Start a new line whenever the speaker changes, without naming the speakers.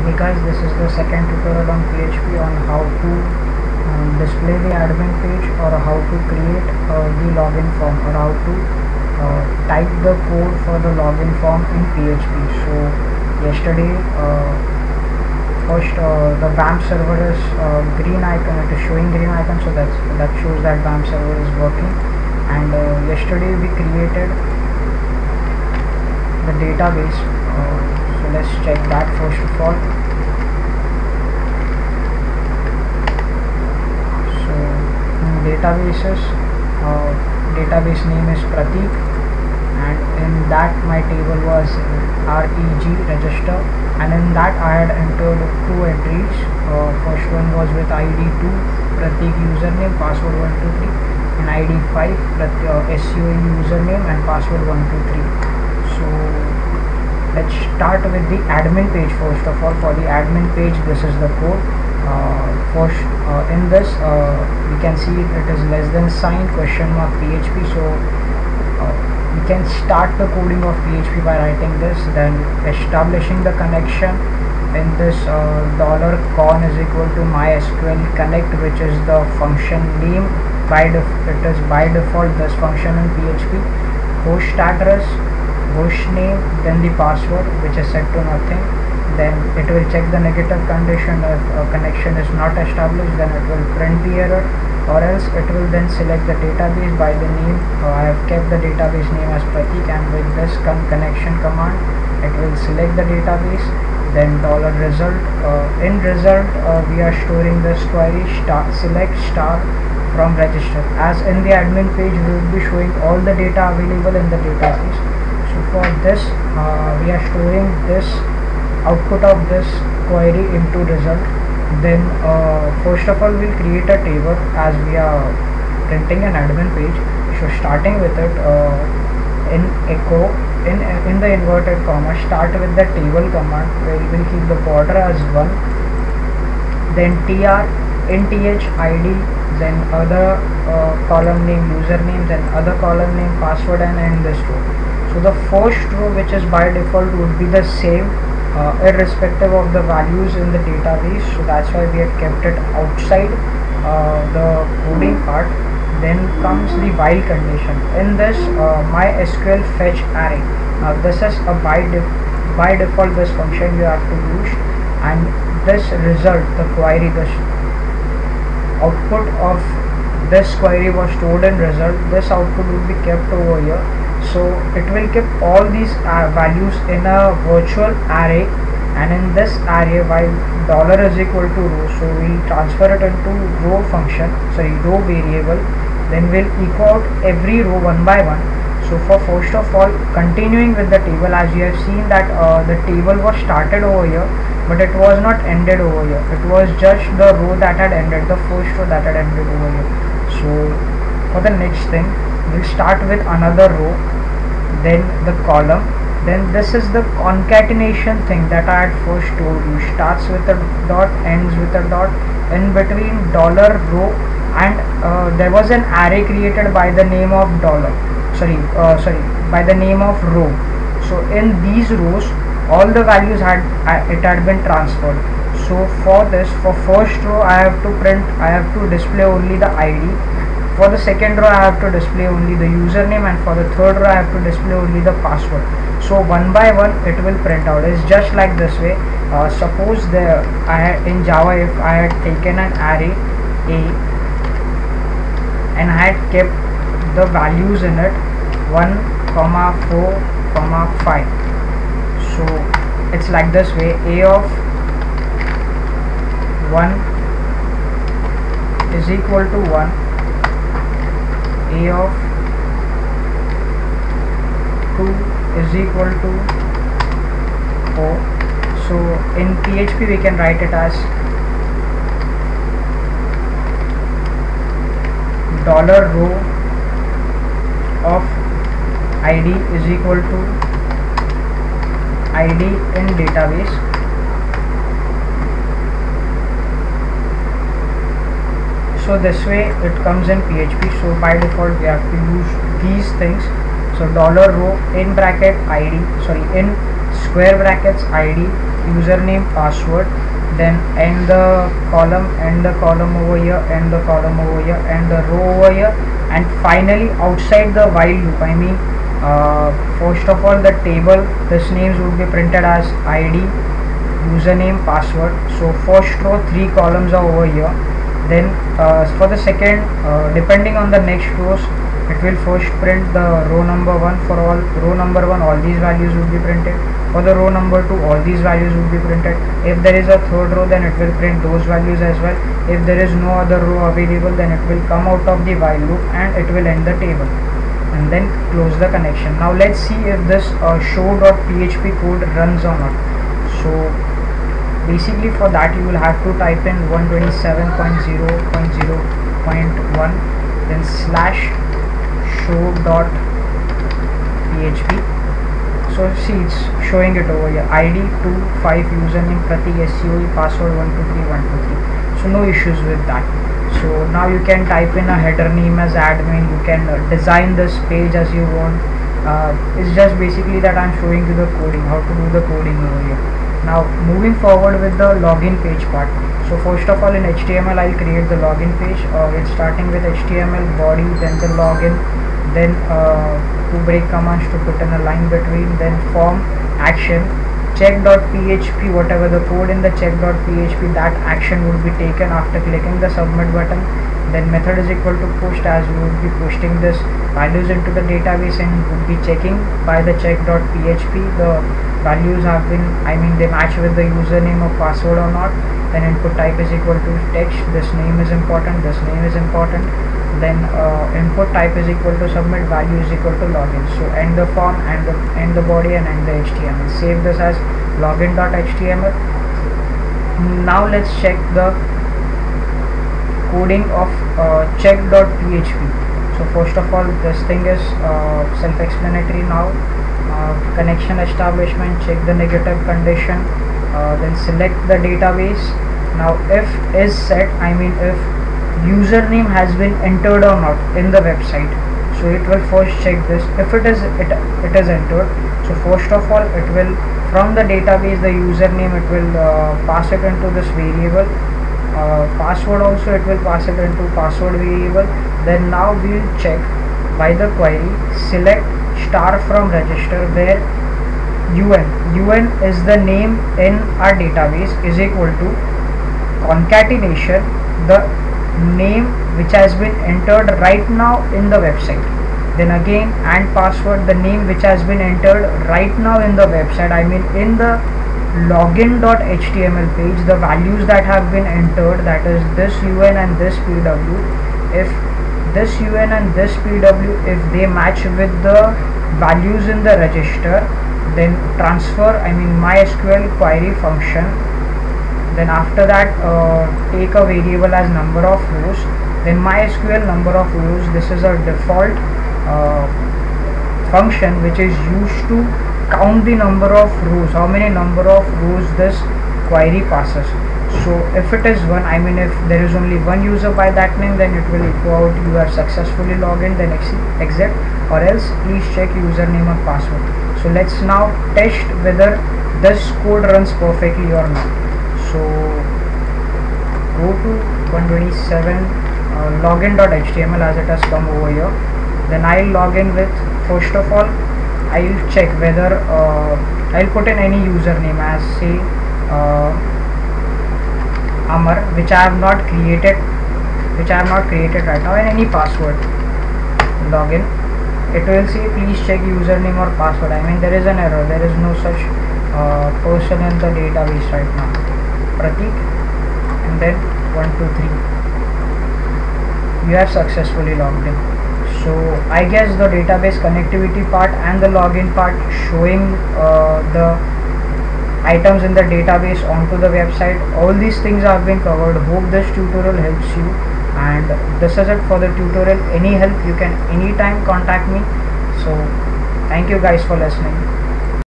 Hey guys, this is the second tutorial on PHP on how to display the admin page, or how to create the login form, or how to type the code for the login form in PHP. So yesterday, first the WAMP server is green icon. It is showing green icon, so that shows that WAMP server is working. And yesterday we created the database. So let's check that first of all. So in databases, database name is Pratik, and in that my table was reg register, and in that I had entered two entries. First one was with id 2 Pratik username, password 123, and id 5 SUA username and password 123. So let's start with the admin page. First of all, for the admin page, this is the code. First, in this we can see it is less than sign question mark PHP. So we can start the coding of PHP by writing this, then establishing the connection. In this $con is equal to mysql connect, which is the function name. It is by default this function in PHP. Host address, host name, then the password, which is set to nothing. Then it will check the negative condition. If a connection is not established, then it will print the error, or else it will then select the database by the name. I have kept the database name as Pratik, and with this connection command it will select the database. Then $result, in result we are storing this query select star from register. As in the admin page, we will be showing all the data available in the database. So for this we are storing this output of this query into result. Then first of all, we'll create a table, as we are printing an admin page. So starting with it, in echo, in the inverted comma, start with the table command, where we will keep the border as 1, then tr in th id, then other column name username, then other column name password, and end this row. So the first row, which is by default, would be the same irrespective of the values in the database. So that's why we have kept it outside the coding part. Then comes the while condition. In this mysql fetch array, this is a by default this function you have to use, and this result, the query, this output of this query was stored in result. This output will be kept over here. So it will keep all these values in a virtual array, and in this array, while dollar is equal to row, so we transfer it into row variable. Then we'll echo out every row one by one. So for first of all, continuing with the table, as you have seen that the table was started over here, but it was not ended over here. It was just the row that had ended, the first row that had ended over here. So for the next thing, we'll start with another row, then the column. Then this is the concatenation thing that I had first told you. Starts with a dot, ends with a dot. In between $row, and there was an array created by the name of by the name of row. So in these rows, all the values had been transferred. So for this, for first row, I have to display only the ID. For the second row, I have to display only the username, and for the third row, I have to display only the password. So one by one it will print out. It's just like this way. Suppose in Java, if I had taken an array A and I had kept the values in it 1, 4, 5. So it's like this way. A of 1 is equal to 1. A of 2 is equal to 4. So in PHP we can write it as $row of ID is equal to ID in database. So this way it comes in PHP. So by default we have to use these things. So $row in bracket ID, in square brackets ID, username, password, then end the column over here, end the column over here, end the row over here, and finally outside the while loop, I mean first of all the table, this names would be printed as ID, username, password. So first row 3 columns are over here. Then for the second, depending on the next rows, it will first print the row number 1. For all row number 1, all these values will be printed. For the row number 2, all these values will be printed. If there is a third row, then it will print those values as well. If there is no other row available, then it will come out of the while loop and it will end the table and then close the connection. Now let's see if this show.php code runs or not. So basically for that you will have to type in 127.0.0.1 then slash show.php. so see, it's showing it over here, ID 25, username Pratik, SCOE, password 123123. so no issues with that. So now you can type in a header name as admin, you can design this page as you want. It's just basically that I'm showing you the coding, how to do the coding over here. Now moving forward with the login page part. So first of all in HTML I'll create the login page. It's starting with HTML body, then the login, then two break commands to put in a line between, then form, action, check.php, whatever the code in the check.php, that action would be taken after clicking the submit button. Then method is equal to post, as we would be posting this values into the database and would be checking by the check.php the values have been, they match with the username or password or not. Then input type is equal to text, this name is important, this name is important. Then input type is equal to submit, value is equal to login. So end the form and end the body and end the HTML. Save this as login.html. Now let's check the coding of check.php. So first of all, this thing is self-explanatory now. Connection establishment, check the negative condition, then select the database. Now if is set, if username has been entered or not in the website, so it will first check this. If it is entered, so first of all it will, from the database, the username, it will pass it into this variable. Password also it will pass it into password variable. Then now we will check by the query, select star from register, where un is the name in our database is equal to concatenation the name which has been entered right now in the website. Then again, and password, the name which has been entered right now in the website, in the login.html page, the values that have been entered, that is this un and this pw. If this un and this pw, if they match with the values in the register, then transfer MySQL query function. Then after that take a variable as number of rows. Then MySQL number of rows, this is a default function which is used to count the number of rows, how many number of rows this query passes. So if it is 1, if there is only one user by that name, then it will echo out you have successfully logged in, then exit, or else please check username and password. So let's now test whether this code runs perfectly or not. So go to 127 login.html as it has come over here. Then I'll log in with, first of all I'll check whether I'll put in any username as say Amar, which I have not created right now, and any password. Login. It will say please check username or password. There is an error. There is no such person in the database right now. Pratik, and then 123. You have successfully logged in. So I guess the database connectivity part and the login part, showing the items in the database onto the website, all these things have been covered. Hope this tutorial helps you, and this is it for the tutorial. Any help, you can anytime contact me. So thank you guys for listening.